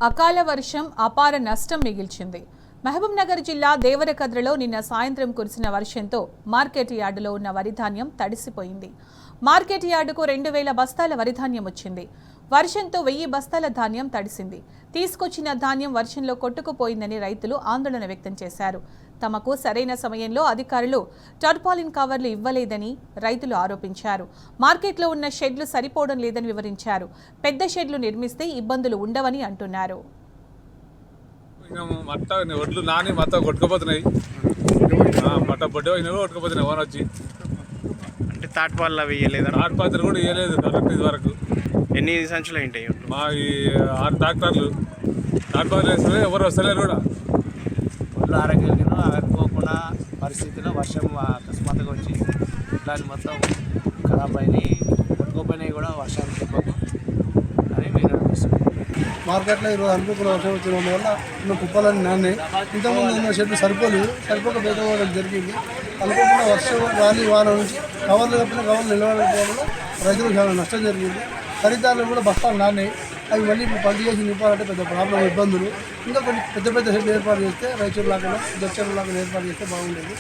అకాల వర్షం అపార నష్టం మిగిల్చింది. మహబూబ్నగర్ జిల్లా దేవరకద్రలో నిన్న సాయంత్రం కురిసిన వర్షంతో మార్కెట్ యార్డులో ఉన్న వరిధాన్యం తడిసిపోయింది. మార్కెట్ యార్డుకు 2000 బస్తాల వరిధాన్యం వచ్చింది. వర్షంతో 1000 బస్తాల ధాన్యం తడిసింది. తీసుకొచ్చిన ధాన్యం వర్షంలో కొట్టుకుపోయిందని రైతులు ఆందోళన వ్యక్తం చేశారు. తమకు సరైన సమయంలో అధికారులు టర్పాలిన్ కవర్లు ఇవ్వలేదని రైతులు ఆరోపించారు. మార్కెట్లో ఉన్న షెడ్లు సరిపోవడం లేదని వివరించారు. పెద్ద షెడ్లు నిర్మిస్తే ఇబ్బందులు ఉండవని అంటున్నారు. ఒడ్లు నాని మొత్తం కొట్టుకుపోతున్నాయి. మట్ట బొడ్డ కొట్టుకుపోతున్నాయి. ఓన్ వచ్చి అంటే తాటిపాలు అవి ఇవ్వలేదు. తాటిపాత్రలు కూడా ఇవ్వలేదు. కరెక్ట్ ఇది వరకు ఎన్ని సంచులు ఉంటాయి? మా ఈ 6 ట్రాక్టర్లు తాటిపాత్రలు వేస్తే ఎవరు వస్తలేరు కూడా. ఒళ్ళు ఆరోగ్యం అనుకోకుండా పరిస్థితిలో వర్షం అకస్మాత్తుగా వచ్చి ఇట్లాంటి మొత్తం ఖరాబ్ అయినాయి. కొట్టుకోపోయినాయి కూడా వర్షానికి దెబ్బకు అని మేము అనిపిస్తుంది. మార్కెట్లో ఈరోజు అనుకోకుండా వర్షం వచ్చిన వల్ల ఉన్న కుప్పలన్నీ నాన్నాయి. ఇంతకుముందు ఉన్న షెడ్లు సరిపోక బయట పోవడం జరిగింది. అనుకోకుండా వర్షం గాలి వాన నుంచి కవర్లు కప్పిన కవర్లు నిలబడకపోవడం వల్ల రైతులకు చాలా నష్టం జరిగింది. ఖరీదారులు కూడా బస్తాలు నాన్నాయి. అవి మళ్ళీ ఇప్పుడు పంట చేసి నింపాలంటే పెద్ద ప్రాబ్లం, ఇబ్బందులు. ఇంకా కొన్ని పెద్ద షెడ్లు ఏర్పాటు చేస్తే రైతులు లాగా దక్షిణ లాగా ఏర్పాటు చేస్తే బాగుండేది.